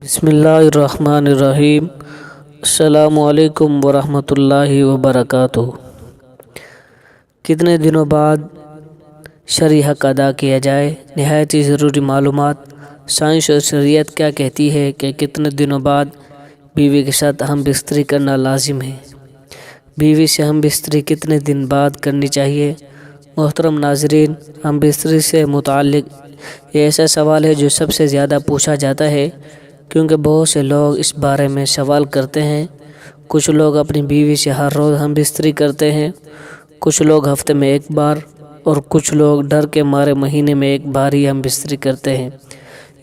بسم اللہ الرحمن الرحیم۔ السلام علیکم ورحمۃ اللہ وبرکاتہ۔ کتنے دنوں بعد شرعی حق ادا کیا جائے؟ نہایت ہی ضروری معلومات۔ سائنس اور شریعت کیا کہتی ہے کہ کتنے دنوں بعد بیوی کے ساتھ ہم بستری کرنا لازم ہے؟ بیوی سے ہم بستری کتنے دن بعد کرنی چاہیے؟ محترم ناظرین، ہم بستری سے متعلق یہ ایسا سوال ہے جو سب سے زیادہ پوچھا جاتا ہے، کیونکہ بہت سے لوگ اس بارے میں سوال کرتے ہیں۔ کچھ لوگ اپنی بیوی سے ہر روز ہم بستری کرتے ہیں، کچھ لوگ ہفتے میں ایک بار، اور کچھ لوگ ڈر کے مارے مہینے میں ایک بار ہی ہم بستری کرتے ہیں۔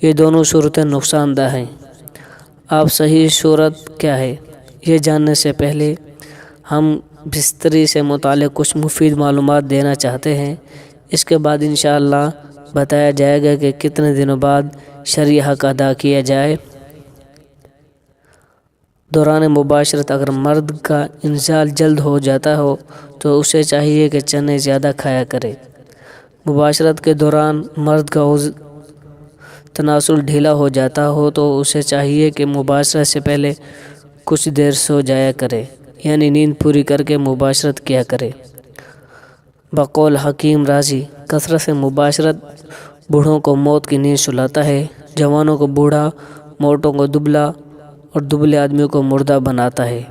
یہ دونوں صورتیں نقصان دہ ہیں۔ آپ صحیح صورت کیا ہے، یہ جاننے سے پہلے ہم بستری سے متعلق کچھ مفید معلومات دینا چاہتے ہیں۔ اس کے بعد انشاءاللہ بتایا جائے گا کہ کتنے دنوں بعد شرعی حق ادا کیا جائے۔ دوران مباشرت اگر مرد کا انزال جلد ہو جاتا ہو تو اسے چاہیے کہ چنے زیادہ کھایا کرے۔ مباشرت کے دوران مرد کا تناسل ڈھیلا ہو جاتا ہو تو اسے چاہیے کہ مباشرت سے پہلے کچھ دیر سو جایا کرے، یعنی نیند پوری کر کے مباشرت کیا کرے۔ بقول حکیم رازی، کثرت سے مباشرت بوڑھوں کو موت کی نیند سلاتا ہے، جوانوں کو بوڑھا، موٹوں کو دبلا اور دبلے آدمیوں کو مردہ بناتا ہے۔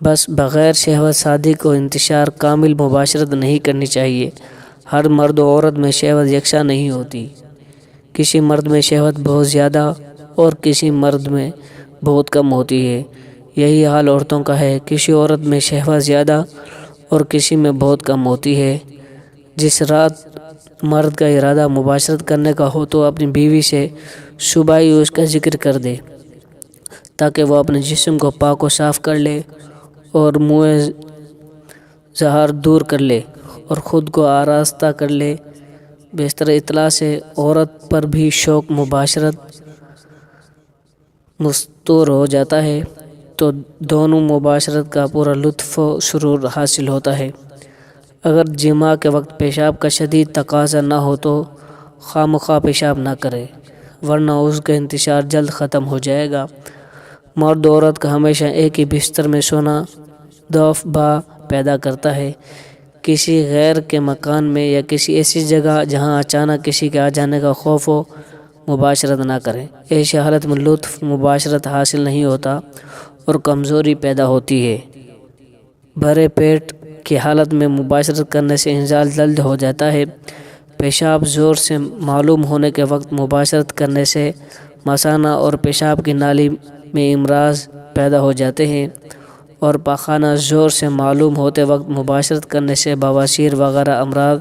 بس بغیر شہوت شادی کو انتشار کامل مباشرت نہیں کرنی چاہیے۔ ہر مرد و عورت میں شہوت یکساں نہیں ہوتی۔ کسی مرد میں شہوت بہت زیادہ اور کسی مرد میں بہت کم ہوتی ہے۔ یہی حال عورتوں کا ہے، کسی عورت میں شہوت زیادہ اور کسی میں بہت کم ہوتی ہے۔ جس رات مرد کا ارادہ مباشرت کرنے کا ہو تو اپنی بیوی سے صبح ہی اس کا ذکر کر دے، تاکہ وہ اپنے جسم کو پاک و صاف کر لے اور منہ زہر دور کر لے اور خود کو آراستہ کر لے۔ بیشتر اطلاع سے عورت پر بھی شوق مباشرت مستور ہو جاتا ہے، تو دونوں مباشرت کا پورا لطف و سرور حاصل ہوتا ہے۔ اگر جماع کے وقت پیشاب کا شدید تقاضا نہ ہو تو خواہ پیشاب نہ کرے، ورنہ اس کا انتشار جلد ختم ہو جائے گا۔ مرد و عورت کا ہمیشہ ایک ہی بستر میں سونا ضعف پیدا کرتا ہے۔ کسی غیر کے مکان میں یا کسی ایسی جگہ جہاں اچانک کسی کے آ جانے کا خوف ہو، مباشرت نہ کریں۔ ایسی حالت میں لطف مباشرت حاصل نہیں ہوتا اور کمزوری پیدا ہوتی ہے۔ بھرے پیٹ کی حالت میں مباشرت کرنے سے انزال جلد ہو جاتا ہے۔ پیشاب زور سے معلوم ہونے کے وقت مباشرت کرنے سے مثانہ اور پیشاب کی نالی میں امراض پیدا ہو جاتے ہیں، اور پاخانہ زور سے معلوم ہوتے وقت مباشرت کرنے سے بواسیر وغیرہ امراض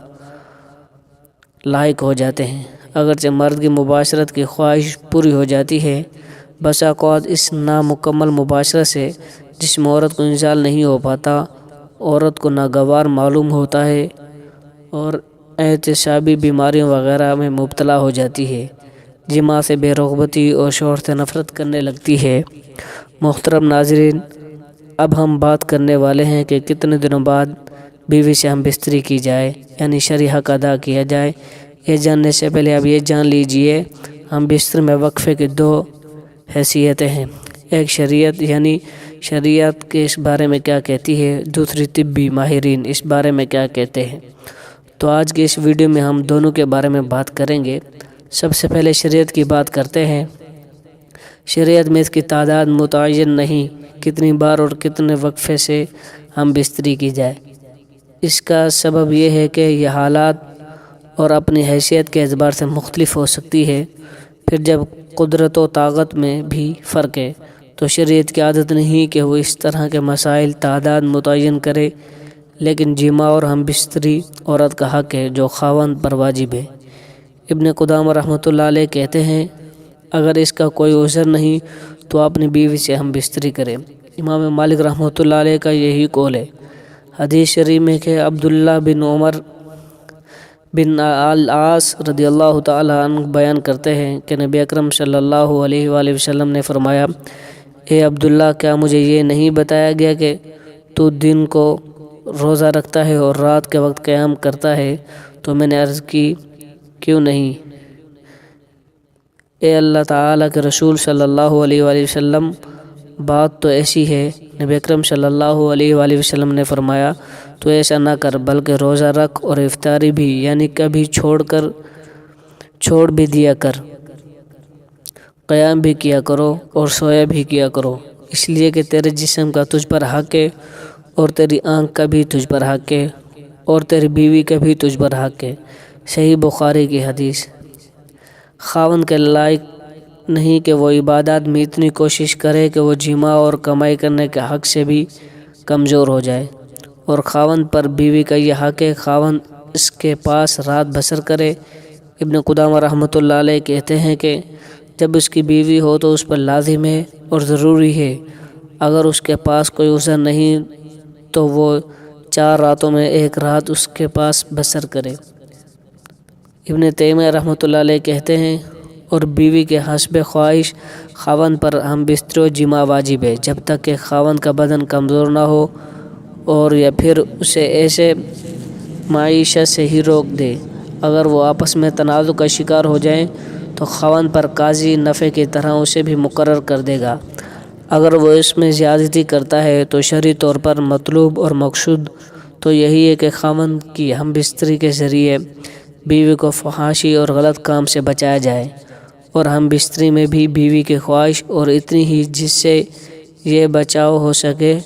لاحق ہو جاتے ہیں۔ اگرچہ مرد کی مباشرت کی خواہش پوری ہو جاتی ہے، بسا اوقات اس نامکمل مباشرت سے جس میں عورت کو انزال نہیں ہو پاتا، عورت کو ناگوار معلوم ہوتا ہے اور اعتصابی بیماریوں وغیرہ میں مبتلا ہو جاتی ہے، جماع سے بے رغبتی اور شوہر سے نفرت کرنے لگتی ہے۔ محترم ناظرین، اب ہم بات کرنے والے ہیں کہ کتنے دنوں بعد بیوی سے ہم بستری کی جائے، یعنی شرعی حق ادا کیا جائے۔ یہ جاننے سے پہلے اب یہ جان لیجئے، ہم بستر میں وقفے کی دو حیثیتیں ہیں۔ ایک شریعت، یعنی شریعت کے اس بارے میں کیا کہتی ہے، دوسری طبی ماہرین اس بارے میں کیا کہتے ہیں۔ تو آج کے اس ویڈیو میں ہم دونوں کے بارے میں بات کریں گے۔ سب سے پہلے شریعت کی بات کرتے ہیں۔ شریعت میں اس کی تعداد متعین نہیں، کتنی بار اور کتنے وقفے سے ہم بستری کی جائے۔ اس کا سبب یہ ہے کہ یہ حالات اور اپنی حیثیت کے اعتبار سے مختلف ہو سکتی ہے۔ پھر جب قدرت و طاقت میں بھی فرق ہے تو شریعت کی عادت نہیں کہ وہ اس طرح کے مسائل تعداد متعین کرے، لیکن جماع اور ہم بستری عورت کا حق ہے جو خاوند پر واجب ہے۔ ابن قدامہ رحمۃ اللہ علیہ کہتے ہیں، اگر اس کا کوئی عذر نہیں تو اپنی بیوی سے ہم بستری کریں۔ امام مالک رحمۃ اللہ علیہ کا یہی قول ہے۔ حدیث شریف میں کہ عبداللہ بن عمر بن العاص رضی اللہ تعالی عنہ بیان کرتے ہیں کہ نبی اکرم صلی اللہ علیہ وآلہ وسلم نے فرمایا، اے عبداللہ، کیا مجھے یہ نہیں بتایا گیا کہ تو دن کو روزہ رکھتا ہے اور رات کے وقت قیام کرتا ہے؟ تو میں نے عرض کی، کیوں نہیں؟ اے اللہ تعالیٰ کے رسول صلی اللہ علیہ وآلہ وسلم، بات تو ایسی ہے، نبی اکرم صلی اللہ علیہ وآلہ وسلم نے فرمایا تو ایسا نہ کر بلکہ روزہ رکھ اور افطاری بھی، یعنی کبھی چھوڑ بھی دیا کر، قیام بھی کیا کرو اور سویا بھی کیا کرو، اس لیے کہ تیرے جسم کا تجھ پر حق ہے، اور تیری آنکھ کا بھی تجھ پر حق ہے، اور تیری بیوی کا بھی تجھ پر حق ہے۔ صحیح بخاری کی حدیث۔ خاوند کے لائق نہیں کہ وہ عبادات میں اتنی کوشش کرے کہ وہ جماع اور کمائی کرنے کے حق سے بھی کمزور ہو جائے، اور خاوند پر بیوی کا یہ حق ہے خاوند اس کے پاس رات بسر کرے۔ ابن قدامہ رحمۃ اللہ علیہ کہتے ہیں کہ جب اس کی بیوی ہو تو اس پر لازم ہے اور ضروری ہے، اگر اس کے پاس کوئی عذر نہیں تو وہ 4 راتوں میں 1 رات اس کے پاس بسر کرے۔ ابن تیمیہ رحمۃ اللہ علیہ کہتے ہیں اور بیوی کے حسب خواہش خاوند پر ہم بستر و جماع واجب ہے، جب تک کہ خاوند کا بدن کمزور نہ ہو اور یا پھر اسے ایسے معیشت سے ہی روک دے۔ اگر وہ آپس میں تنازع کا شکار ہو جائیں تو خاوند پر قاضی نفع کی طرح اسے بھی مقرر کر دے گا۔ اگر وہ اس میں زیادتی کرتا ہے تو شرعی طور پر مطلوب اور مقصود تو یہی ہے کہ خاوند کی ہم بستری کے ذریعے بیوی کو فحاشی اور غلط کام سے بچایا جائے، اور ہم بستری میں بھی بیوی کی خواہش اور اتنی ہی جس سے یہ بچاؤ ہو سکے،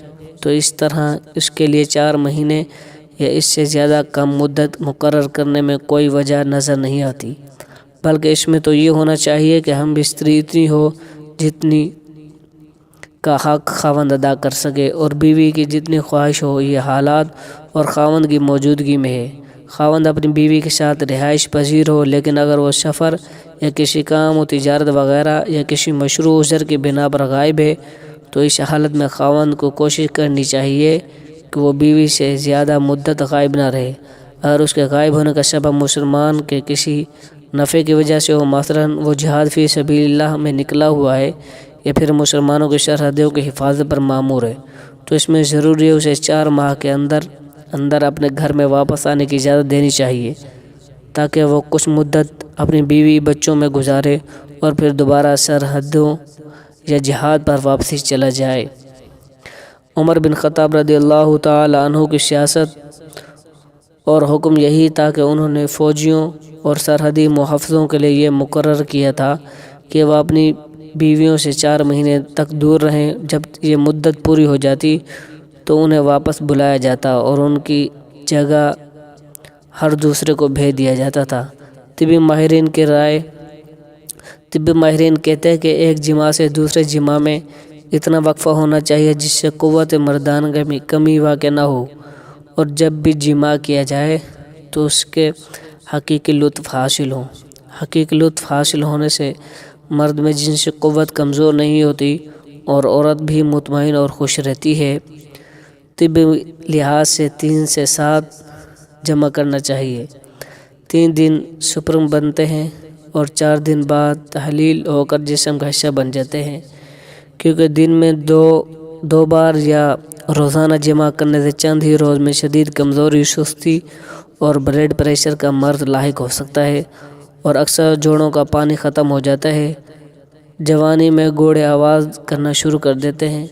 تو اس طرح اس کے لیے 4 مہینے یا اس سے زیادہ کم مدت مقرر کرنے میں کوئی وجہ نظر نہیں آتی، بلکہ اس میں تو یہ ہونا چاہیے کہ ہم بستری اتنی ہو جتنی کا حق خاوند ادا کر سکے، اور بیوی کی جتنی خواہش ہو یہ حالات اور خاوند کی موجودگی میں ہے۔ خاوند اپنی بیوی کے ساتھ رہائش پذیر ہو، لیکن اگر وہ سفر یا کسی کام و تجارت وغیرہ یا کسی مشروع عذر کی بنا پر غائب ہے تو اس حالت میں خاوند کو کوشش کرنی چاہیے کہ وہ بیوی سے زیادہ مدت غائب نہ رہے۔ اگر اس کے غائب ہونے کا سبب مسلمان کے کسی نفع کی وجہ سے ہو، مثلاً وہ جہاد فی سبیل اللہ میں نکلا ہوا ہے یا پھر مسلمانوں کی سرحدوں کی حفاظت پر مامور ہے، تو اس میں ضروری ہے اسے 4 ماہ کے اندر اپنے گھر میں واپس آنے کی اجازت دینی چاہیے، تاکہ وہ کچھ مدت اپنی بیوی بچوں میں گزارے اور پھر دوبارہ سرحدوں یا جہاد پر واپسی چلا جائے۔ عمر بن خطاب رضی اللہ تعالی عنہ کی سیاست اور حکم یہی تھا کہ انہوں نے فوجیوں اور سرحدی محافظوں کے لیے یہ مقرر کیا تھا کہ وہ اپنی بیویوں سے 4 مہینے تک دور رہیں۔ جب یہ مدت پوری ہو جاتی تو انہیں واپس بلایا جاتا اور ان کی جگہ ہر دوسرے کو بھیج دیا جاتا تھا۔ طبی ماہرین کہتے ہیں کہ ایک جماع سے دوسرے جماع میں اتنا وقفہ ہونا چاہیے جس سے قوت مردانہ میں کمی واقع نہ ہو، اور جب بھی جماع کیا جائے تو اس کے حقیقی لطف حاصل ہو۔ حقیقی لطف حاصل ہونے سے مرد میں جنسی قوت کمزور نہیں ہوتی اور عورت بھی مطمئن اور خوش رہتی ہے۔ طبی لحاظ سے 3 سے 7 جمع کرنا چاہیے۔ 3 دن سپرم بنتے ہیں اور 4 دن بعد تحلیل ہو کر جسم کا حصہ بن جاتے ہیں، کیونکہ دن میں 2 بار یا روزانہ جمع کرنے سے چند ہی روز میں شدید کمزوری، سستی اور بلڈ پریشر کا مرض لاحق ہو سکتا ہے، اور اکثر جوڑوں کا پانی ختم ہو جاتا ہے۔ جوانی میں گوڑے آواز کرنا شروع کر دیتے ہیں۔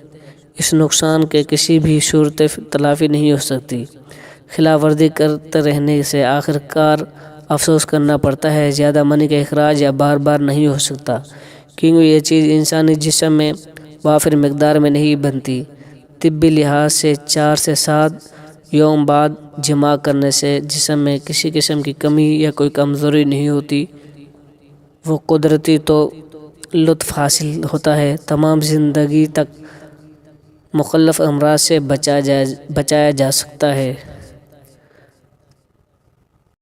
اس نقصان کے کسی بھی صورت تلافی نہیں ہو سکتی۔ خلاف ورزی کرتے رہنے سے آخر کار افسوس کرنا پڑتا ہے۔ زیادہ منی کا اخراج یا بار بار نہیں ہو سکتا، کیونکہ یہ چیز انسانی جسم میں وافر مقدار میں نہیں بنتی۔ طبی لحاظ سے 4 سے 7 یوم بعد جماع کرنے سے جسم میں کسی قسم کی کمی یا کوئی کمزوری نہیں ہوتی، وہ قدرتی تو لطف حاصل ہوتا ہے۔ تمام زندگی تک مختلف امراض سے بچایا جا سکتا ہے۔